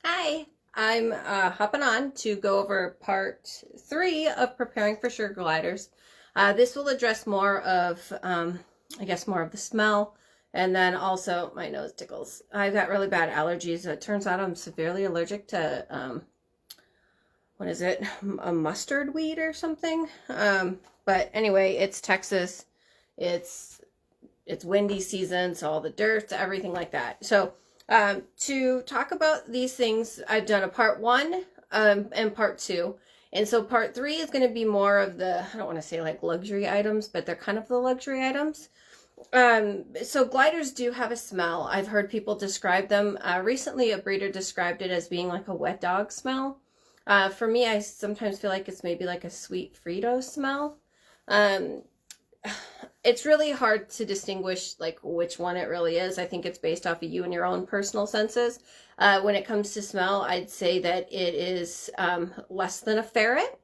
Hi, I'm hopping on to go over part three of preparing for sugar gliders. This will address more of, I guess, more of the smell, and then also my nose tickles. I've got really bad allergies. It turns out I'm severely allergic to, what is it, a mustard weed or something. But anyway, it's Texas. It's it's windy season, so all the dirt, everything like that. So to talk about these things, I've done a part one and part two. And so part three is going to be more of the, I don't want to say like luxury items, but they're kind of the luxury items. So gliders do have a smell. I've heard people describe them. Recently, a breeder described it as being like a wet dog smell. For me, I sometimes feel like it's maybe like a sweet Frito smell. Um, it's really hard to distinguish like which one it really is. I think it's based off of you and your own personal senses. When it comes to smell, I'd say that it is less than a ferret.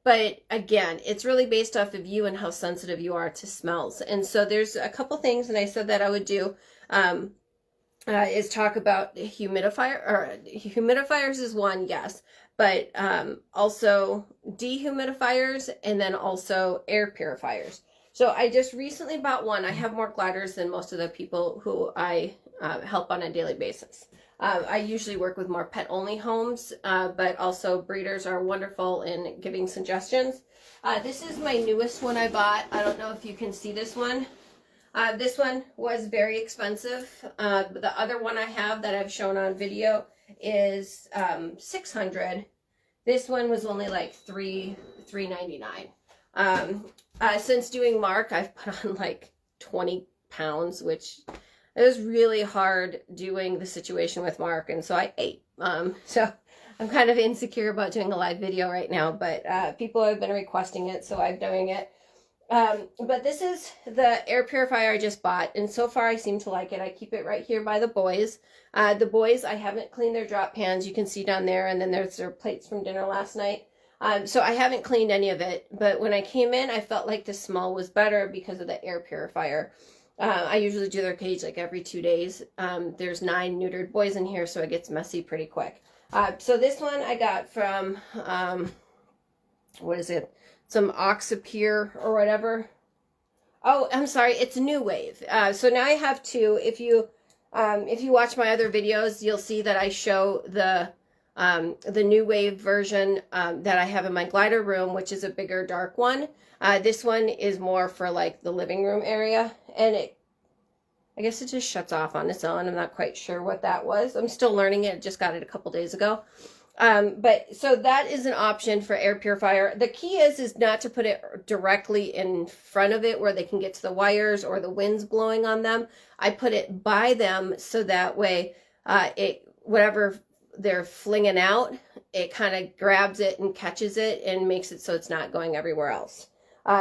But again, it's really based off of you and how sensitive you are to smells. And so there's a couple things, and I said that I would do. Is talk about humidifier or humidifiers is one, yes, but also dehumidifiers and then also air purifiers. So I just recently bought one. I have more gliders than most of the people who I help on a daily basis. I usually work with more pet only homes, but also breeders are wonderful in giving suggestions. This is my newest one I bought. I don't know if you can see this one. This one was very expensive. The other one I have that I've shown on video is 600. This one was only like $3.99. Since doing Mark, I've put on like 20 pounds, which it was really hard doing the situation with Mark, and so I ate. So I'm kind of insecure about doing a live video right now, but people have been requesting it, so I'm doing it. But this is the air purifier I just bought, and so far I seem to like it. I keep it right here by the boys. The boys, I haven't cleaned their drop pans. You can see down there, and then there's their plates from dinner last night. So I haven't cleaned any of it, but when I came in, I felt like the smell was better because of the air purifier. I usually do their cage like every 2 days. There's 9 neutered boys in here, so it gets messy pretty quick. So this one I got from, what is it? Some Oxapure or whatever. Oh, I'm sorry, it's New Wave. So now I have two. If you watch my other videos, you'll see that I show the New Wave version that I have in my glider room, which is a bigger dark one. This one is more for like the living room area, and I guess it just shuts off on its own. I'm not quite sure what that was. I'm still learning it. Just got it a couple days ago. But so that is an option for air purifier. The key is not to put it directly in front of it where they can get to the wires or the wind's blowing on them. I put it by them so that way whatever they're flinging out, it kind of grabs it and catches it and makes it so it's not going everywhere else.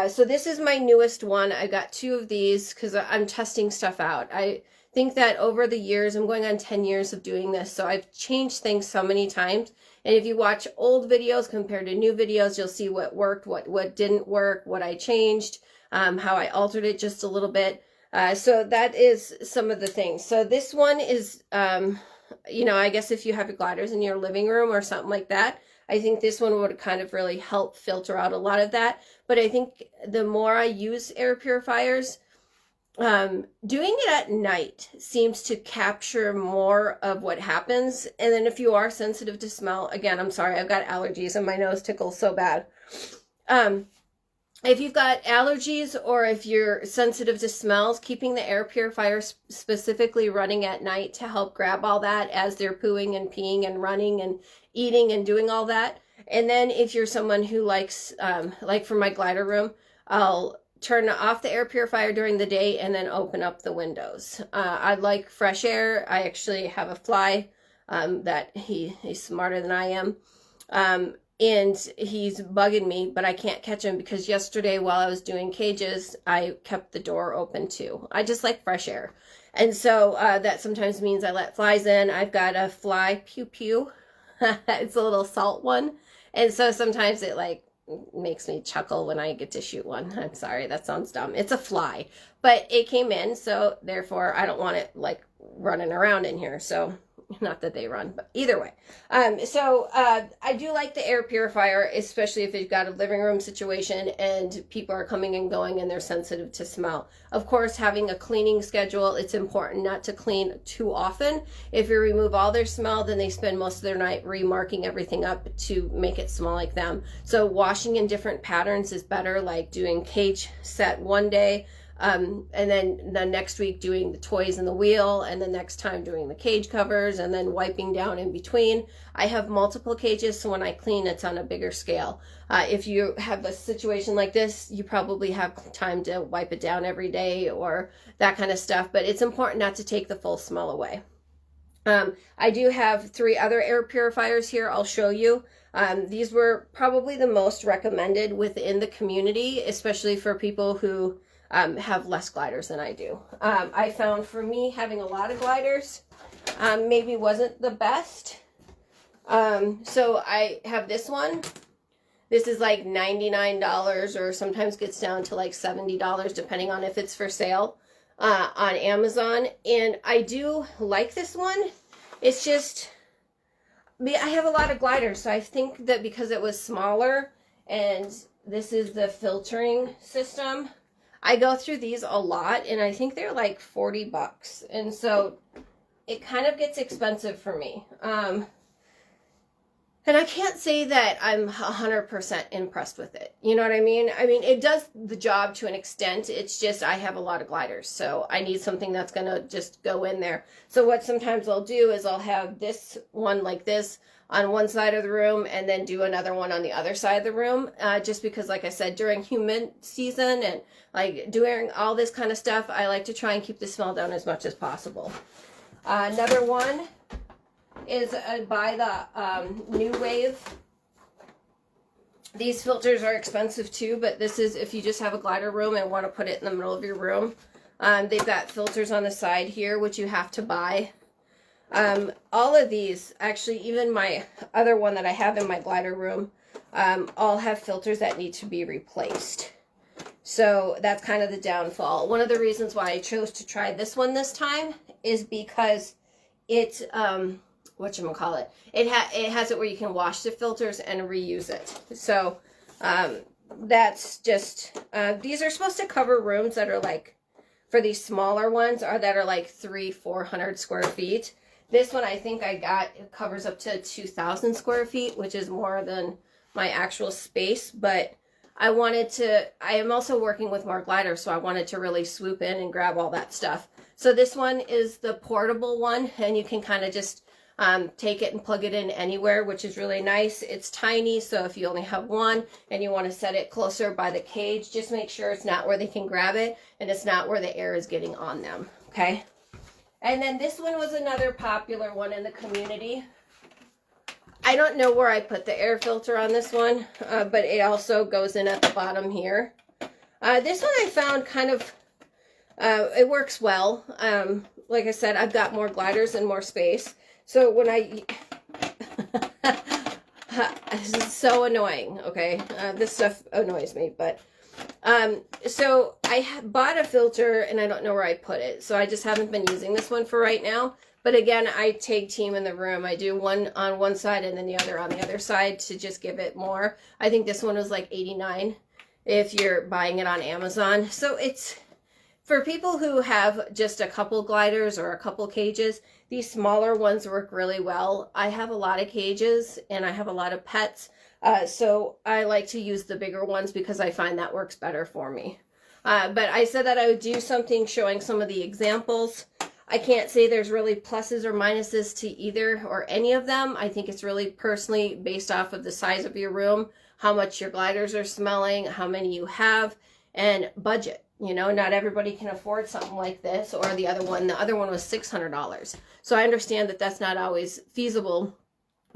So this is my newest one. I got 2 of these because I'm testing stuff out. I think that over the years, I'm going on 10 years of doing this, so I've changed things so many times. And if you watch old videos compared to new videos, you'll see what worked, what didn't work, what I changed, how I altered it just a little bit. So that is some of the things. So this one is, I guess if you have your gliders in your living room or something like that, I think this one would kind of really help filter out a lot of that. But I think the more I use air purifiers, doing it at night seems to capture more of what happens. And then if you are sensitive to smell, again, I'm sorry, I've got allergies and my nose tickles so bad. If you've got allergies or if you're sensitive to smells, keeping the air purifier specifically running at night to help grab all that as they're pooing and peeing and running and eating and doing all that. And then if you're someone who likes, like for my glider room, I'll turn off the air purifier during the day and then open up the windows. I like fresh air. I actually have a fly that he's smarter than I am. And he's bugging me, but I can't catch him because yesterday while I was doing cages, I kept the door open too. I just like fresh air. And so that sometimes means I let flies in. I've got a fly pew pew. It's a little salt one. And so sometimes it like makes me chuckle when I get to shoot one. I'm sorry, that sounds dumb. It's a fly, but it came in, so therefore I don't want it like running around in here. So not that they run, but either way. I do like the air purifier, especially if you've got a living room situation and people are coming and going and they're sensitive to smell. Of course, having a cleaning schedule, it's important not to clean too often. If you remove all their smell, then they spend most of their night remarking everything up to make it smell like them. So washing in different patterns is better, like doing cage set one day, and then the next week doing the toys and the wheel, and the next time doing the cage covers, and then wiping down in between. I have multiple cages, so when I clean, it's on a bigger scale. If you have a situation like this, you probably have time to wipe it down every day or that kind of stuff, but it's important not to take the full smell away. I do have 3 other air purifiers here I'll show you. These were probably the most recommended within the community, especially for people who have less gliders than I do. I found for me having a lot of gliders maybe wasn't the best. So I have this one. This is like $99 or sometimes gets down to like $70 depending on if it's for sale on Amazon. And I do like this one. It's just, I have a lot of gliders, so I think that because it was smaller and this is the filtering system, I go through these a lot, and I think they're like 40 bucks. And so it kind of gets expensive for me. And I can't say that I'm 100% impressed with it. You know what I mean? I mean, it does the job to an extent. It's just I have a lot of gliders, so I need something that's going to just go in there. So what sometimes I'll do is I'll have this one like this on one side of the room and then do another one on the other side of the room. Just because, like I said, during humid season and like doing all this kind of stuff, I like to try and keep the smell down as much as possible. Another one is by the New Wave. These filters are expensive too, but this is if you just have a glider room and want to put it in the middle of your room. They've got filters on the side here, which you have to buy. All of these, actually, even my other one that I have in my glider room, all have filters that need to be replaced. So that's kind of the downfall. One of the reasons why I chose to try this one this time is because it, whatchamacallit, it has it where you can wash the filters and reuse it. So that's just, these are supposed to cover rooms that are like, for these smaller ones, are that are like 300-400 square feet. This one I think I got, it covers up to 2,000 square feet, which is more than my actual space. But I am also working with more gliders, so I wanted to really swoop in and grab all that stuff. So this one is the portable one, and you can kind of just take it and plug it in anywhere, which is really nice. It's tiny, so if you only have one and you want to set it closer by the cage, just make sure it's not where they can grab it and it's not where the air is getting on them, okay? And then this one was another popular one in the community. I don't know where I put the air filter on this one, but it also goes in at the bottom here. This one I found kind of, it works well. Like I said, I've got more gliders and more space. So when this is so annoying, okay? This stuff annoys me, but so I bought a filter and I don't know where I put it. So I just haven't been using this one for right now. But again, I tag team in the room. I do one on one side and then the other on the other side to just give it more. I think this one was like $89 if you're buying it on Amazon. So it's for people who have just a couple gliders or a couple cages. These smaller ones work really well. I have a lot of cages and I have a lot of pets. So I like to use the bigger ones because I find that works better for me. But I said that I would do something showing some of the examples. I can't say there's really pluses or minuses to either or any of them. I think it's really personally based off of the size of your room, how much your gliders are smelling, how many you have, and budget. You know, not everybody can afford something like this or the other one. The other one was $600. So I understand that that's not always feasible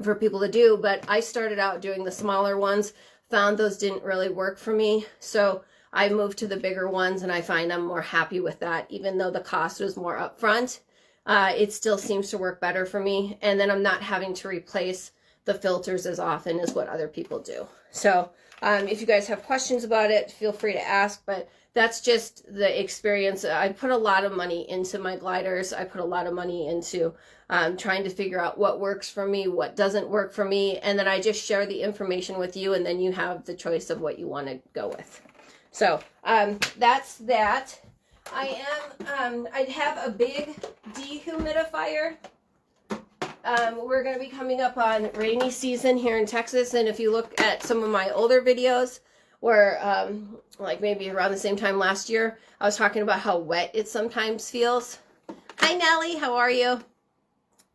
for people to do, but I started out doing the smaller ones, found those didn't really work for me. So I moved to the bigger ones and I find I'm more happy with that. Even though the cost was more upfront, it still seems to work better for me. And then I'm not having to replace the filters as often as what other people do. So if you guys have questions about it, feel free to ask, but that's just the experience. I put a lot of money into my gliders. I put a lot of money into trying to figure out what works for me, what doesn't work for me, and then I just share the information with you, and then you have the choice of what you want to go with. So that's that. I have a big dehumidifier. We're going to be coming up on rainy season here in Texas, and if you look at some of my older videos, where like maybe around the same time last year, I was talking about how wet it sometimes feels. Hi Nellie, how are you?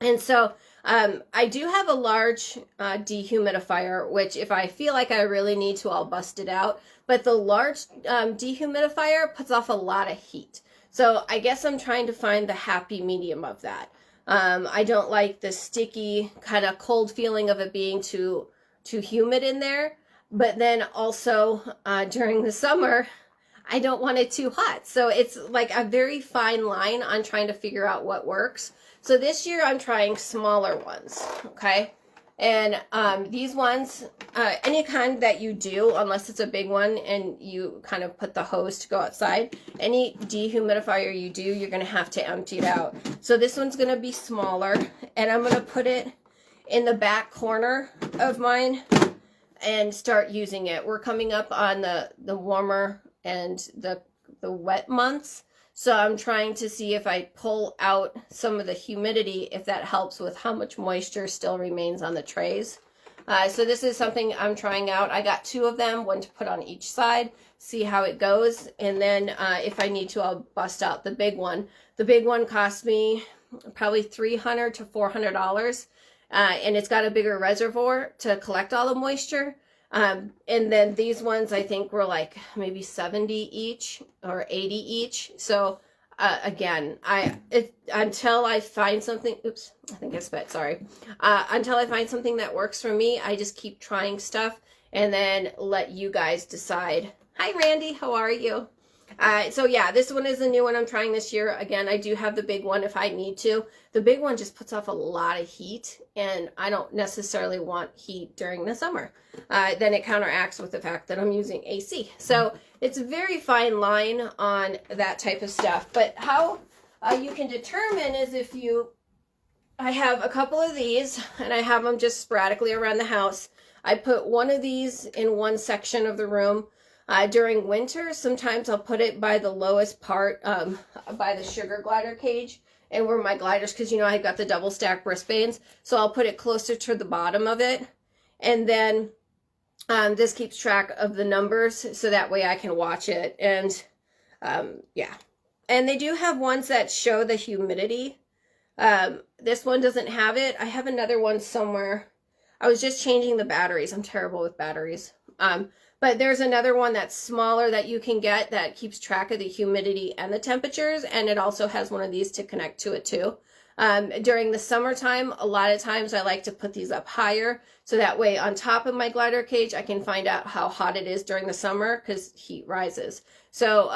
And so I do have a large dehumidifier, which if I feel like I really need to, I'll bust it out. But the large dehumidifier puts off a lot of heat. So I guess I'm trying to find the happy medium of that. I don't like the sticky kind of cold feeling of it being too humid in there. But then also during the summer, I don't want it too hot. So it's like a very fine line on trying to figure out what works. So this year I'm trying smaller ones, okay? And these ones, any kind that you do, unless it's a big one and you kind of put the hose to go outside, any dehumidifier you do, you're gonna have to empty it out. So this one's gonna be smaller, and I'm gonna put it in the back corner of mine and start using it. We're coming up on the warmer and the wet months. So I'm trying to see if I pull out some of the humidity, if that helps with how much moisture still remains on the trays. So this is something I'm trying out. I got 2 of them, one to put on each side, see how it goes. And then if I need to, I'll bust out the big one. The big one cost me probably $300 to $400. And it's got a bigger reservoir to collect all the moisture. And then these ones I think were like maybe 70 each or 80 each. So again, until I find something, oops, I think I spit, sorry. Until I find something that works for me, I just keep trying stuff and then let you guys decide. Hi Randy, how are you? So yeah, this one is the new one I'm trying this year. Again, I do have the big one if I need to. The big one just puts off a lot of heat, and I don't necessarily want heat during the summer. Then it counteracts with the fact that I'm using AC. So it's a very fine line on that type of stuff. But how you can determine is if I have a couple of these, and I have them just sporadically around the house. I put one of these in one section of the room. During winter, sometimes I'll put it by the lowest part, by the sugar glider cage, and where my gliders, because you know I've got the double stack Brisbanes, so I'll put it closer to the bottom of it, and then this keeps track of the numbers, so that way I can watch it. And yeah, and they do have ones that show the humidity. This one doesn't have it. I have another one somewhere. I was just changing the batteries. I'm terrible with batteries. But there's another one that's smaller that you can get that keeps track of the humidity and the temperatures, and it also has one of these to connect to it too. During the summertime, a lot of times I like to put these up higher, so that way on top of my glider cage, I can find out how hot it is during the summer because heat rises. So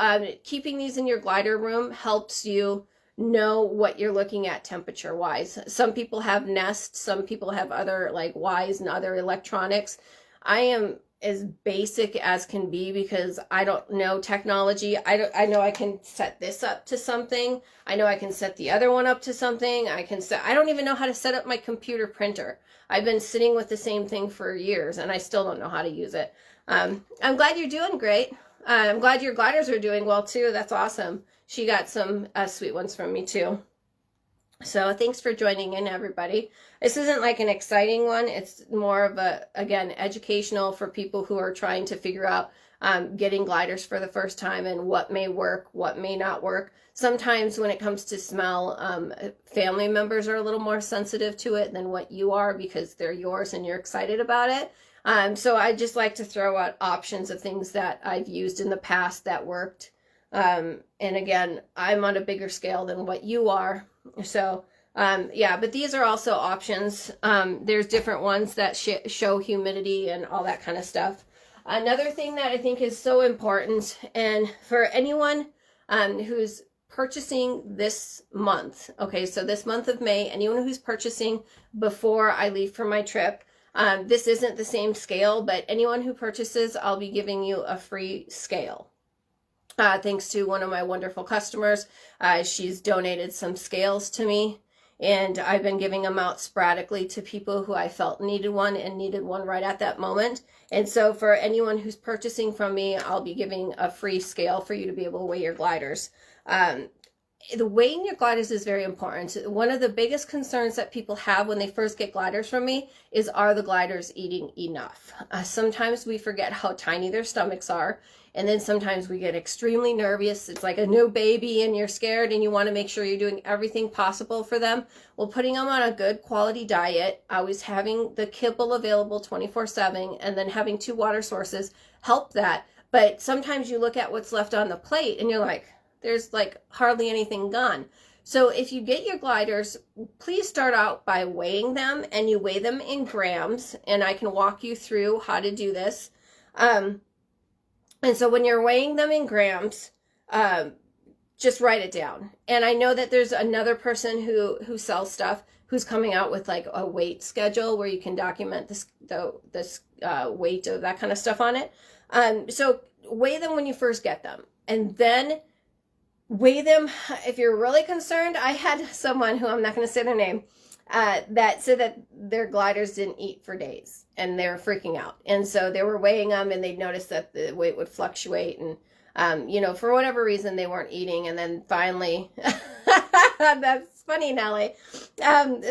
keeping these in your glider room helps you know what you're looking at temperature wise. Some people have Nest, some people have other like Wyze and other electronics. I am as basic as can be because I don't know technology. I know I can set this up to something. I know I can set the other one up to something. I don't even know how to set up my computer printer. I've been sitting with the same thing for years and I still don't know how to use it. I'm glad you're doing great. I'm glad your gliders are doing well too. That's awesome. She got some sweet ones from me too. So thanks for joining in, everybody. This isn't like an exciting one. It's more of a, again, educational for people who are trying to figure out getting gliders for the first time and what may work, what may not work. Sometimes when it comes to smell, family members are a little more sensitive to it than what you are because they're yours and you're excited about it. So I just like to throw out options of things that I've used in the past that worked. And again, I'm on a bigger scale than what you are. So, yeah, but these are also options. There's different ones that show humidity and all that kind of stuff. Another thing that I think is so important, and for anyone who's purchasing this month, okay, so this month of May, anyone who's purchasing before I leave for my trip, This isn't the same scale, but anyone who purchases, I'll be giving you a free scale. Thanks to one of my wonderful customers. She's donated some scales to me, and I've been giving them out sporadically to people who I felt needed one and needed one right at that moment. And so for anyone who's purchasing from me, I'll be giving a free scale for you to be able to weigh your gliders. The weighing your gliders is very important. One of the biggest concerns that people have when they first get gliders from me is, are the gliders eating enough? Sometimes we forget how tiny their stomachs are. And then sometimes we get extremely nervous. It's like a new baby and you're scared and you want to make sure you're doing everything possible for them. Well, putting them on a good quality diet, always having the kibble available 24/7, and then having 2 water sources help that. But sometimes you look at what's left on the plate and you're like, there's like hardly anything gone. So if you get your gliders, please start out by weighing them, and you weigh them in grams, and I can walk you through how to do this. And so when you're weighing them in grams, just write it down. And I know that there's another person who sells stuff who's coming out with like a weight schedule where you can document this weight of that kind of stuff on it. So weigh them when you first get them, and then weigh them if you're really concerned. I had someone who, I'm not going to say their name, that said that their gliders didn't eat for days and they were freaking out. And so they were weighing them and they'd noticed that the weight would fluctuate, and, you know, for whatever reason they weren't eating. And then finally, that's funny, Nellie.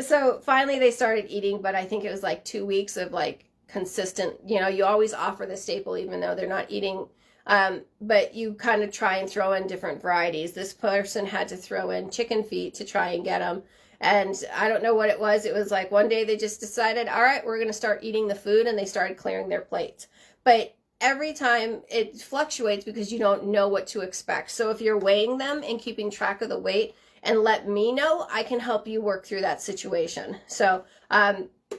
So finally they started eating, but I think it was like 2 weeks of like consistent, you know, you always offer the staple even though they're not eating. But you kind of try and throw in different varieties. This person had to throw in chicken feet to try and get them. And I don't know what it was. It was like one day they just decided, all right, we're going to start eating the food, and they started clearing their plates. But every time it fluctuates because you don't know what to expect. So if you're weighing them and keeping track of the weight and let me know, I can help you work through that situation. So,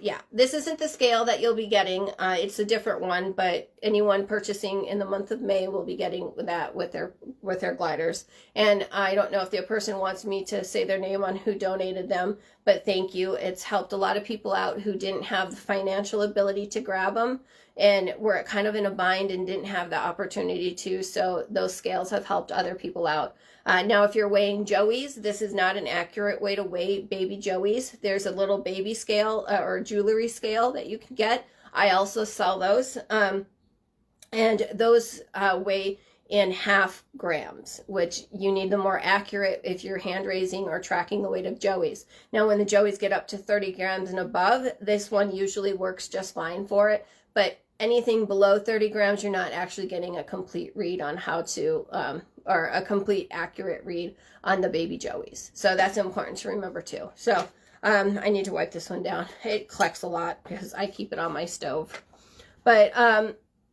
yeah, this isn't the scale that you'll be getting. It's a different one, but anyone purchasing in the month of May will be getting that with their gliders. And I don't know if the person wants me to say their name on who donated them, but thank you. It's helped a lot of people out who didn't have the financial ability to grab them and were kind of in a bind and didn't have the opportunity to. So those scales have helped other people out. Now, if you're weighing joeys, this is not an accurate way to weigh baby joeys. There's a little baby scale or jewelry scale that you can get. I also sell those. And those weigh in 0.5 grams, which you need the more accurate if you're hand raising or tracking the weight of joeys. Now, when the joeys get up to 30 grams and above, this one usually works just fine for it. But anything below 30 grams, you're not actually getting a complete read on how to, or a complete accurate read on the baby joeys. So that's important to remember too. So I need to wipe this one down. It collects a lot because I keep it on my stove. But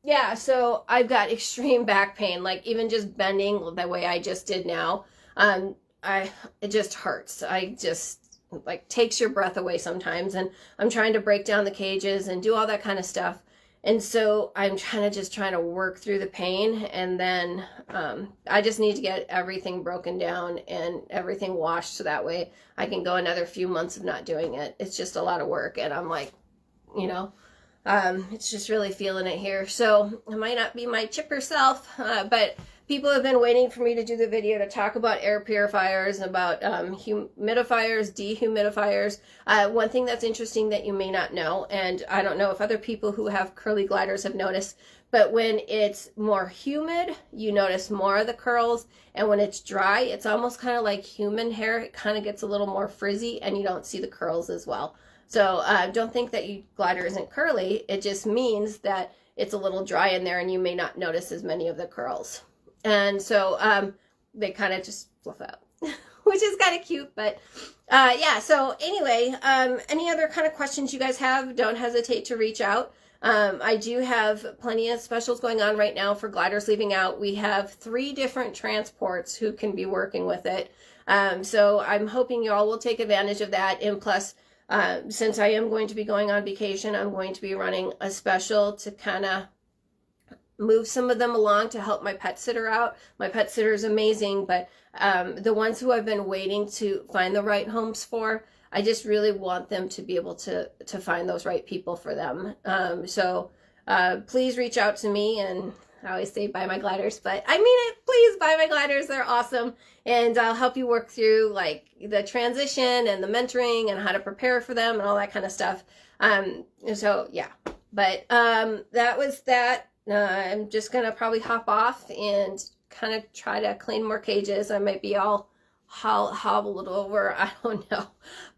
yeah, so I've got extreme back pain, like even just bending the way I just did now. It just hurts. I just like takes your breath away sometimes, and I'm trying to break down the cages and do all that kind of stuff. And so I'm trying to work through the pain, and then I just need to get everything broken down and everything washed so that way I can go another few months of not doing it. It's just a lot of work, and I'm like, you know, it's just really feeling it here. So it might not be my chipper self, but people have been waiting for me to do the video to talk about air purifiers, about humidifiers, dehumidifiers. One thing that's interesting that you may not know, and I don't know if other people who have curly gliders have noticed, but when it's more humid, you notice more of the curls, and when it's dry, it's almost kind of like human hair. It kind of gets a little more frizzy, and you don't see the curls as well. So don't think that your glider isn't curly. It just means that it's a little dry in there, and you may not notice as many of the curls. And so they kind of just fluff out, which is kind of cute. But yeah, so anyway, any other kind of questions you guys have, don't hesitate to reach out. I do have plenty of specials going on right now for gliders leaving out. We have 3 different transports who can be working with it. So I'm hoping you all will take advantage of that. And plus, since I am going to be going on vacation, I'm going to be running a special to kind of move some of them along to help my pet sitter out. My pet sitter is amazing, but the ones who I've been waiting to find the right homes for, I just really want them to be able to find those right people for them. So please reach out to me, and I always say buy my gliders, but I mean it. Please buy my gliders. They're awesome. And I'll help you work through like the transition and the mentoring and how to prepare for them and all that kind of stuff. So yeah, but that was that. I'm just going to probably hop off and kind of try to clean more cages. I might be all hobbled over. I don't know.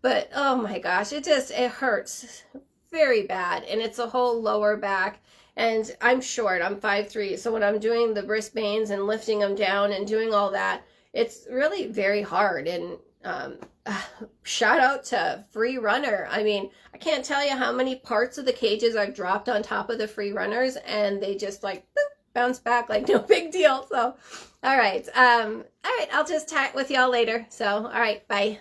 But oh my gosh, it hurts very bad. And it's a whole lower back. And I'm short. I'm 5'3". So when I'm doing the Brisbanes and lifting them down and doing all that, it's really very hard. And shout out to Free Runner. I mean, I can't tell you how many parts of the cages I've dropped on top of the Free Runners, and they just like boop, bounce back like no big deal. So, all right. I'll just chat with y'all later. So, all right, bye.